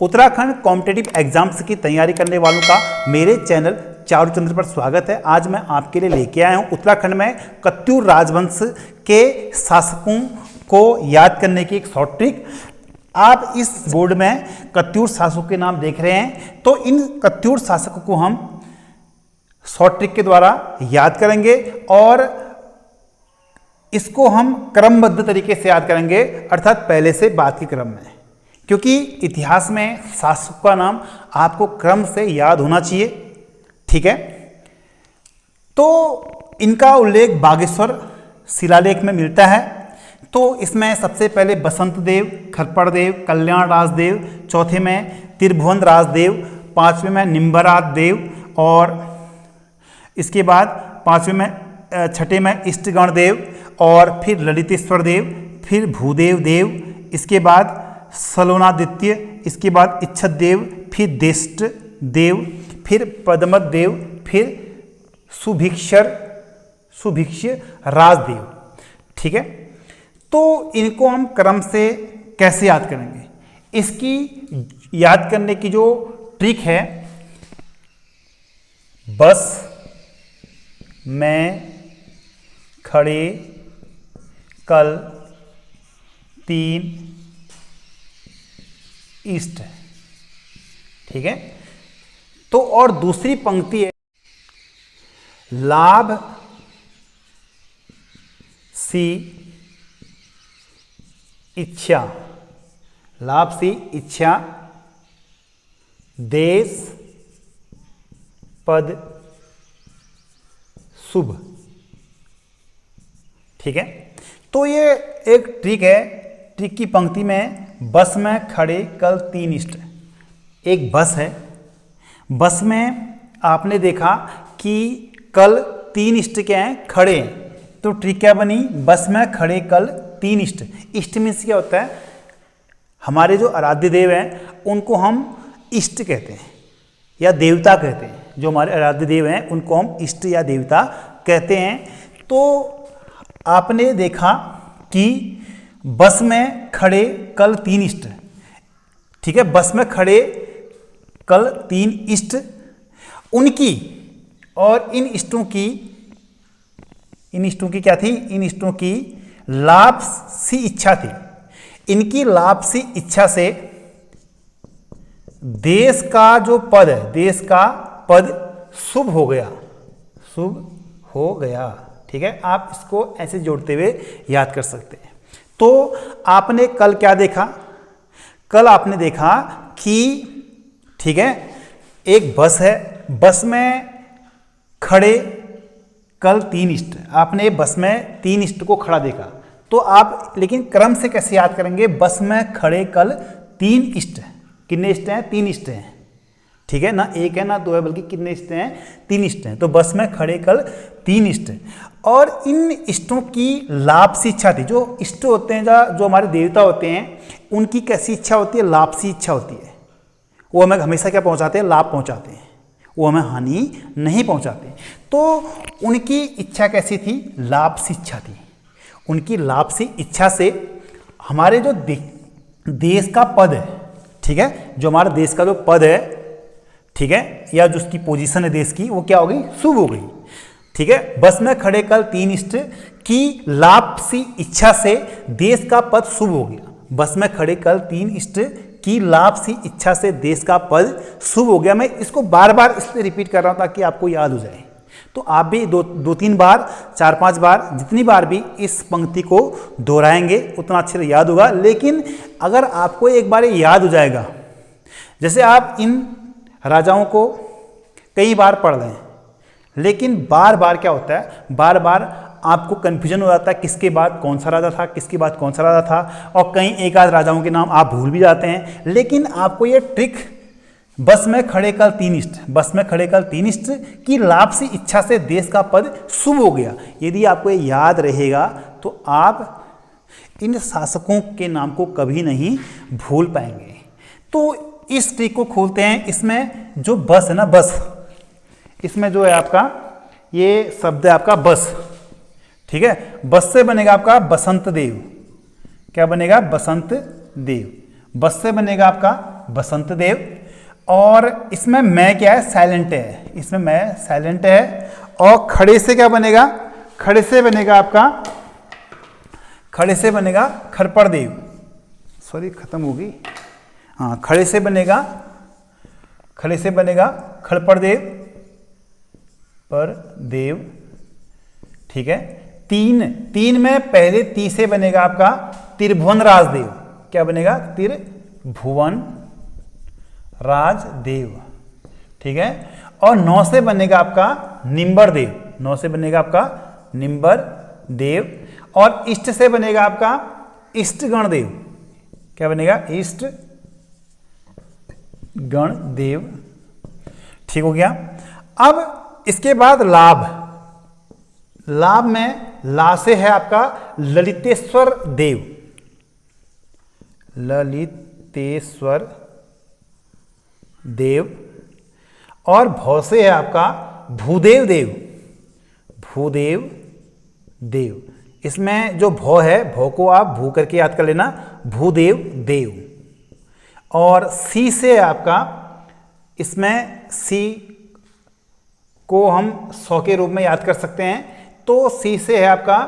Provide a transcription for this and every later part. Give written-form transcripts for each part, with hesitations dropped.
Uttarakhand competitive exams की तैयारी करने वालों का मेरे चैनल चारुचंद्र पर स्वागत है। आज मैं आपके लिए लेके आया हूँ उत्तराखंड में कत्यूर राजवंश के शासकों को याद करने की एक शॉर्ट ट्रिक। आप इस बोर्ड में कत्यूर शासकों के नाम देख रहे हैं, तो इन कत्यूर शासकों को हम शॉर्ट ट्रिक के द्वारा याद करेंगे और इसको हम क्रमबद्ध तरीके से याद करेंगे, अर्थात पहले से बाद के क्रम में, क्योंकि इतिहास में शासकों का नाम आपको क्रम से याद होना चाहिए। ठीक है, तो इनका उल्लेख बागेश्वर शिलालेख में मिलता है। तो इसमें सबसे पहले बसंत देव, खरपड़ देव, कल्याण राजदेव, चौथे में त्रिभुवन राजदेव, पांचवें में निम्बराज देव और इसके बाद पांचवें में छठे में इष्टगण देव और फिर ललितेश्वर देव, फिर भूदेव देव, इसके बाद सलोनादित्य, इसके बाद इच्छत देव, फिर देष्ट देव, फिर पद्मत देव, फिर सुभिक्ष्य राजदेव। ठीक है, तो इनको हम क्रम से कैसे याद करेंगे, इसकी याद करने की जो ट्रिक है, बस में खड़े कल तीन ईस्ट। ठीक है, तो और दूसरी पंक्ति है लाभ सी इच्छा, लाभ सी इच्छा, देश पद शुभ। ठीक है, तो ये एक ट्रिक है। ट्रिक की पंक्ति में बस में खड़े कल तीन इष्ट, एक बस है, बस में आपने देखा कि कल तीन इष्ट क्या हैं, खड़े हैं, तो ट्रिक क्या बनी, बस में खड़े कल तीन इष्ट। इष्ट मीन्स क्या होता है, हमारे जो आराध्य देव हैं उनको हम इष्ट कहते हैं या देवता कहते हैं। जो हमारे आराध्य देव हैं उनको हम इष्ट या देवता कहते हैं। तो आपने देखा कि बस में खड़े कल तीन इष्ट। ठीक है, बस में खड़े कल तीन इष्ट, उनकी और इन इष्टों की क्या थी, इन इष्टों की लापसी इच्छा थी। इनकी लापसी इच्छा से देश का जो पद है, देश का पद शुभ हो गया, शुभ हो गया। ठीक है, आप इसको ऐसे जोड़ते हुए याद कर सकते हैं। तो आपने कल क्या देखा, कल आपने देखा कि ठीक है एक बस है, बस में खड़े कल तीन इष्ट, आपने बस में तीन इष्ट को खड़ा देखा। तो आप लेकिन क्रम से कैसे याद करेंगे, बस में खड़े कल तीन इष्ट, कितने इष्ट हैं, तीन इष्ट हैं। ठीक है, ना एक है ना दो है, बल्कि कितने इष्ट हैं, तीन इष्ट हैं। तो बस में खड़े कल तीन इष्ट, और इन इष्टों की लापसी इच्छा थी। जो इष्ट होते हैं, जो हमारे देवता होते हैं, उनकी कैसी इच्छा होती है, लापसी इच्छा होती है। वो हमें हमेशा क्या पहुंचाते हैं, लाभ पहुंचाते हैं, वो हमें हानि नहीं पहुंचाते। तो उनकी इच्छा कैसी थी, लापसी इच्छा थी। उनकी लापसी इच्छा से हमारे जो देश का पद है, ठीक है, जो हमारे देश का जो पद है, ठीक है, या जो उसकी पोजीशन है देश की, वो क्या हो गई, शुभ हो गई। ठीक है, बस में खड़े कल तीन इष्ट की लापसी इच्छा से देश का पद शुभ हो गया। बस में खड़े कल तीन इष्ट की लापसी इच्छा से देश का पद शुभ हो गया। मैं इसको बार बार इसलिए रिपीट कर रहा हूं ताकि आपको याद हो जाए। तो आप भी दो तीन बार, चार पांच बार, जितनी बार भी इस पंक्ति को दोहराएंगे उतना अच्छे से याद होगा। लेकिन अगर आपको एक बार याद हो जाएगा, जैसे आप इन राजाओं को कई बार पढ़ रहे हैं, लेकिन बार बार क्या होता है, बार बार आपको कन्फ्यूजन हो जाता है किसके बाद कौन सा राजा था, किसके बाद कौन सा राजा था, और कहीं एक आध राजाओं के नाम आप भूल भी जाते हैं। लेकिन आपको ये ट्रिक बस में खड़े कल तीन इष्ट, बस में खड़े कल तीन इष्ट की लापसी इच्छा से देश का पद शुभ हो गया, यदि आपको ये याद रहेगा तो आप इन शासकों के नाम को कभी नहीं भूल पाएंगे। तो इस ट्रिक को खोलते हैं। इसमें जो बस है ना, बस, इसमें जो है आपका ये शब्द है आपका बस। ठीक है, बस से बनेगा आपका बसंत देव। क्या बनेगा, बसंत देव। बस से बनेगा आपका बसंत देव। और इसमें मैं क्या है, साइलेंट है, इसमें मैं साइलेंट है। और खड़े से क्या बनेगा, खड़े से बनेगा आपका, खड़े से बनेगा खरपड़ देव, सॉरी खत्म होगी, हाँ खड़े से बनेगा, खड़े से बनेगा खड़पड़ देव पर देव, ठीक है। तीन में पहले ती से बनेगा आपका त्रिभुवन राजदेव, क्या बनेगा, त्रिभुवन राजदेव, ठीक है। और 9 से बनेगा आपका निम्बर देव, 9 से बनेगा आपका निम्बर देव। और इष्ट से बनेगा आपका इष्ट गण देव, क्या बनेगा, इष्ट गण देव, ठीक हो गया। अब इसके बाद लाभ, लाभ में ला से है आपका ललितेश्वर देव, ललितेश्वर देव। और भौ से है आपका भूदेव देव, भूदेव देव। इसमें जो भौ है, भौ को आप भू करके याद कर लेना, भूदेव देव। और सी से आपका, इसमें सी को हम 100 के रूप में याद कर सकते हैं, तो सी से है आपका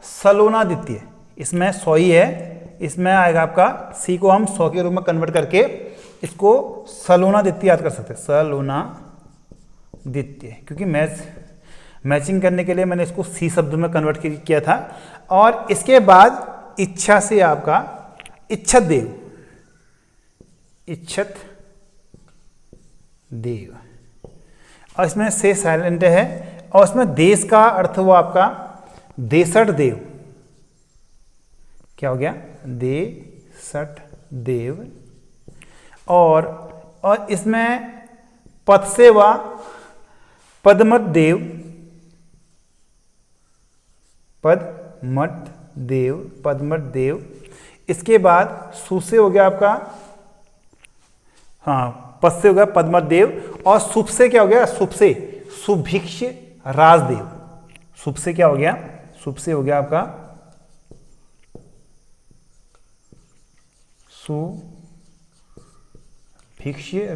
सलोनादित्य, इसमें 100 ही है, इसमें आएगा आपका सी को हम 100 के रूप में कन्वर्ट करके इसको सलोनादित्य याद कर सकते हैं, सलोनादित्य, क्योंकि मैचिंग करने के लिए मैंने इसको सी शब्द में कन्वर्ट किया था। और इसके बाद इच्छा से आपका इच्छत देव, इच्छत देव। और इसमें से साइलेंट है। और इसमें देश का अर्थ हुआ आपका देसठ देव, क्या हो गया, देसठ देव। और इसमें पद से हुआ पदमत देव, पदमत देव, पदमत देव। इसके बाद सु से हो गया आपका, हाँ पद से हो गया पदमत देव। और शुभ से क्या हो गया, शुभ से सुभिक्ष राजदेव, शुभ से क्या हो गया, शुभ से हो गया आपका सुभिक्ष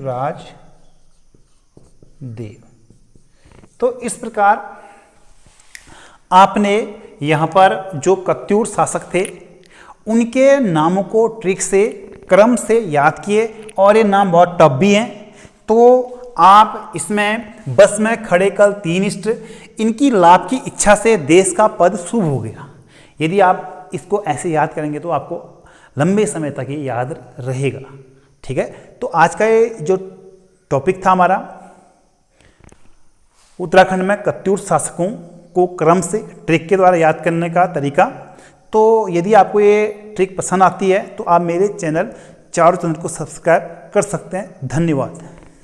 राजदेव। तो इस प्रकार आपने यहाँ पर जो कत्यूर शासक थे उनके नामों को ट्रिक से क्रम से याद किए, और ये नाम बहुत टफ भी हैं। तो आप इसमें बस में खड़े कल तीन इष्ट, इनकी लाभ की इच्छा से देश का पद शुभ हो गया। यदि आप इसको ऐसे याद करेंगे तो आपको लंबे समय तक ये याद रहेगा, ठीक है। तो आज का ये जो टॉपिक था हमारा उत्तराखंड में कत्यूर शासकों को क्रम से ट्रिक के द्वारा याद करने का तरीका। तो यदि आपको ये ट्रिक पसंद आती है तो आप मेरे चैनल चारों चैनल को सब्सक्राइब कर सकते हैं। धन्यवाद।